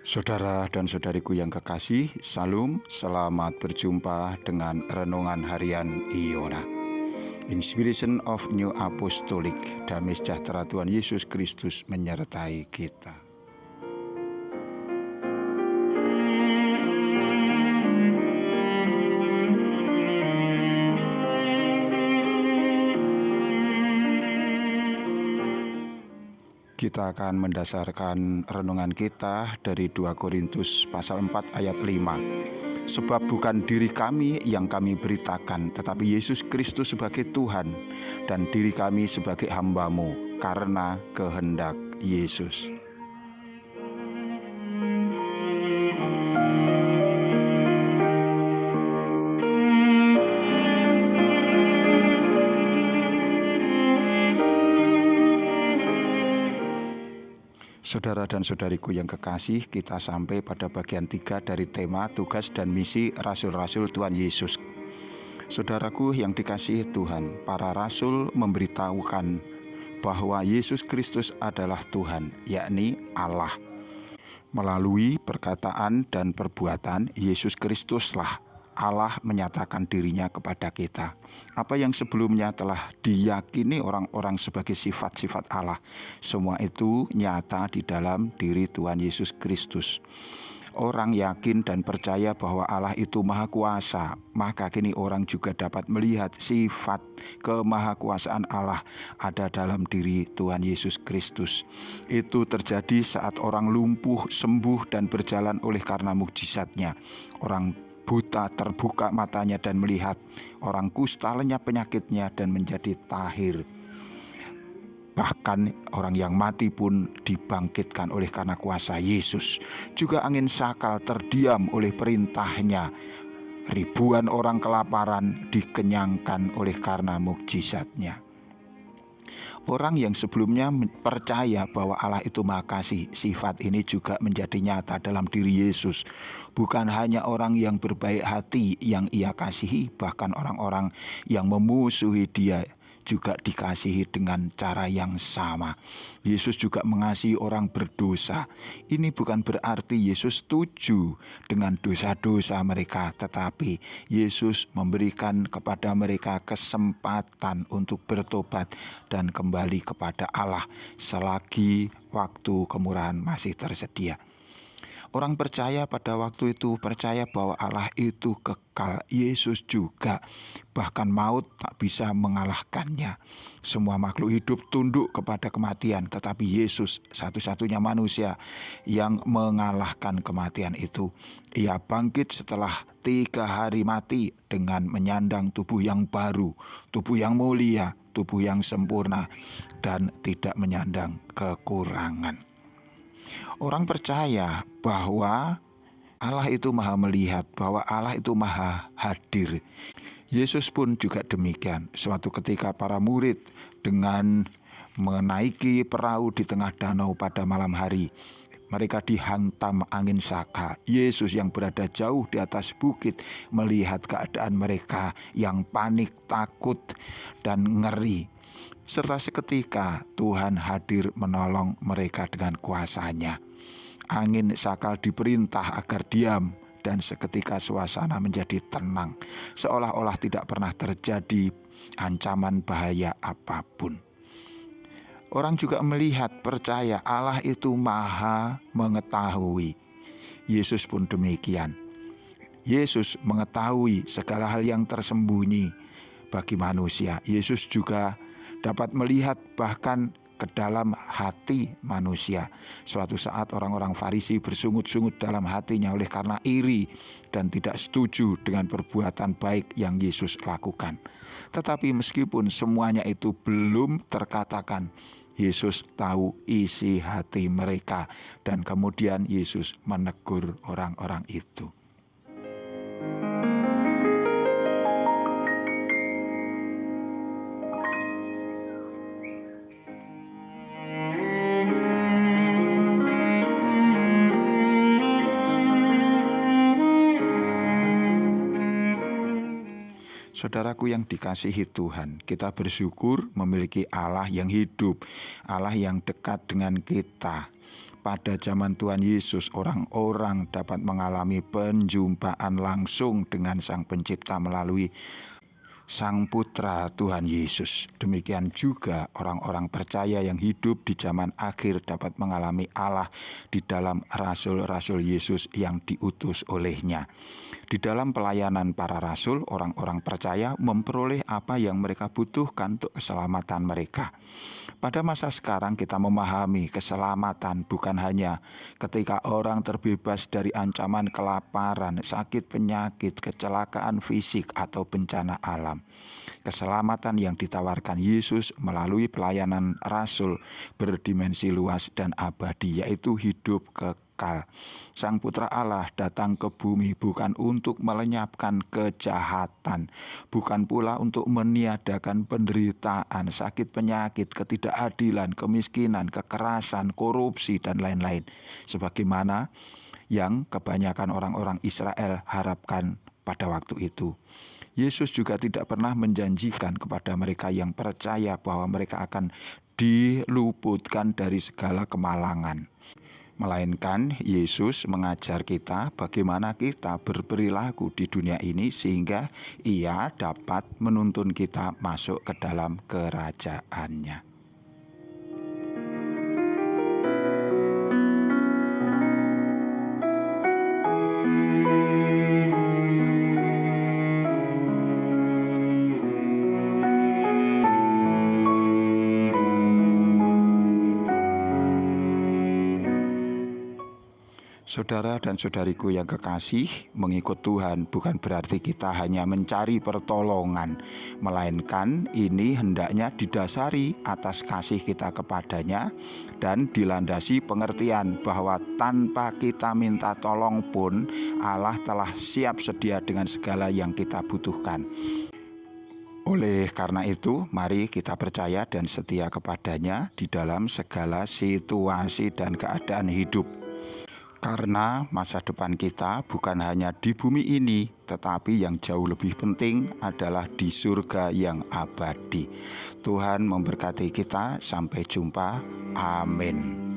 Saudara dan saudariku yang kekasih, Salam, selamat berjumpa dengan Renungan Harian Iona. Inspiration of New Apostolic, damai sejahtera Tuhan Yesus Kristus menyertai kita. Kita akan mendasarkan renungan kita dari 2 Korintus pasal 4 ayat 5. Sebab bukan diri kami yang kami beritakan, tetapi Yesus Kristus sebagai Tuhan, dan diri kami sebagai hamba-Mu karena kehendak Yesus. Saudara dan saudariku yang kekasih, kita sampai pada bagian 3 dari tema tugas dan misi rasul-rasul Tuhan Yesus. Saudaraku yang dikasihi Tuhan, para rasul memberitahukan bahwa Yesus Kristus adalah Tuhan, yakni Allah. Melalui perkataan dan perbuatan, Yesus Kristuslah Allah menyatakan dirinya kepada kita. Apa yang sebelumnya telah diyakini orang-orang sebagai sifat-sifat Allah, semua itu nyata di dalam diri Tuhan Yesus Kristus. Orang yakin dan percaya bahwa Allah itu maha kuasa, maka kini orang juga dapat melihat sifat kemahakuasaan Allah ada dalam diri Tuhan Yesus Kristus. Itu terjadi saat orang lumpuh sembuh dan berjalan oleh karena mukjizatnya. Orang buta terbuka matanya dan melihat, orang kusta lenyap penyakitnya dan menjadi tahir. Bahkan orang yang mati pun dibangkitkan oleh karena kuasa Yesus. Juga angin sakal terdiam oleh perintahnya. Ribuan orang kelaparan dikenyangkan oleh karena mukjizatnya. Orang yang sebelumnya percaya bahwa Allah itu Maha Kasih, sifat ini juga menjadi nyata dalam diri Yesus. Bukan hanya orang yang berbaik hati yang Ia kasihi, bahkan orang-orang yang memusuhi Dia juga dikasihi dengan cara yang sama. Yesus juga mengasihi orang berdosa. Ini bukan berarti Yesus setuju dengan dosa-dosa mereka, tetapi Yesus memberikan kepada mereka kesempatan untuk bertobat dan kembali kepada Allah selagi waktu kemurahan masih tersedia. Orang percaya pada waktu itu percaya bahwa Allah itu kekal, Yesus juga, bahkan maut tak bisa mengalahkannya. Semua makhluk hidup tunduk kepada kematian, tetapi Yesus satu-satunya manusia yang mengalahkan kematian itu. Ia bangkit setelah 3 hari mati dengan menyandang tubuh yang baru, tubuh yang mulia, tubuh yang sempurna, dan tidak menyandang kekurangan. Orang percaya bahwa Allah itu maha melihat, bahwa Allah itu maha hadir. Yesus pun juga demikian. Suatu ketika para murid dengan menaiki perahu di tengah danau pada malam hari, mereka dihantam angin sakal. Yesus yang berada jauh di atas bukit melihat keadaan mereka yang panik, takut, dan ngeri. Serta seketika Tuhan hadir menolong mereka dengan kuasa-Nya. Angin sakal diperintah agar diam dan seketika suasana menjadi tenang. Seolah-olah tidak pernah terjadi ancaman bahaya apapun. Orang juga melihat, percaya Allah itu maha mengetahui. Yesus pun demikian. Yesus mengetahui segala hal yang tersembunyi bagi manusia. Yesus juga dapat melihat bahkan ke dalam hati manusia. Suatu saat orang-orang Farisi bersungut-sungut dalam hatinya oleh karena iri dan tidak setuju dengan perbuatan baik yang Yesus lakukan. Tetapi meskipun semuanya itu belum terkatakan, Yesus tahu isi hati mereka dan kemudian Yesus menegur orang-orang itu. Saudaraku yang dikasihi Tuhan, kita bersyukur memiliki Allah yang hidup, Allah yang dekat dengan kita. Pada zaman Tuhan Yesus, orang-orang dapat mengalami penjumpaan langsung dengan Sang Pencipta melalui Sang Putra Tuhan Yesus. Demikian juga orang-orang percaya yang hidup di zaman akhir dapat mengalami Allah di dalam rasul-rasul Yesus yang diutus olehnya. Di dalam pelayanan para rasul, orang-orang percaya memperoleh apa yang mereka butuhkan untuk keselamatan mereka. Pada masa sekarang kita memahami keselamatan bukan hanya ketika orang terbebas dari ancaman kelaparan, sakit penyakit, kecelakaan fisik atau bencana alam. Keselamatan yang ditawarkan Yesus melalui pelayanan rasul berdimensi luas dan abadi, yaitu hidup kekal. Sang Putra Allah datang ke bumi bukan untuk melenyapkan kejahatan, bukan pula untuk meniadakan penderitaan, sakit penyakit, ketidakadilan, kemiskinan, kekerasan, korupsi, dan lain-lain. Sebagaimana yang kebanyakan orang-orang Israel harapkan pada waktu itu. Yesus juga tidak pernah menjanjikan kepada mereka yang percaya bahwa mereka akan diluputkan dari segala kemalangan. Melainkan Yesus mengajar kita bagaimana kita berperilaku di dunia ini sehingga Ia dapat menuntun kita masuk ke dalam kerajaannya. Saudara dan saudariku yang kekasih, mengikut Tuhan bukan berarti kita hanya mencari pertolongan, melainkan ini hendaknya didasari atas kasih kita kepadanya dan dilandasi pengertian bahwa tanpa kita minta tolong pun Allah telah siap sedia dengan segala yang kita butuhkan. Oleh karena itu, mari kita percaya dan setia kepadanya di dalam segala situasi dan keadaan hidup. Karena masa depan kita bukan hanya di bumi ini, tetapi yang jauh lebih penting adalah di surga yang abadi. Tuhan memberkati kita, sampai jumpa. Amin.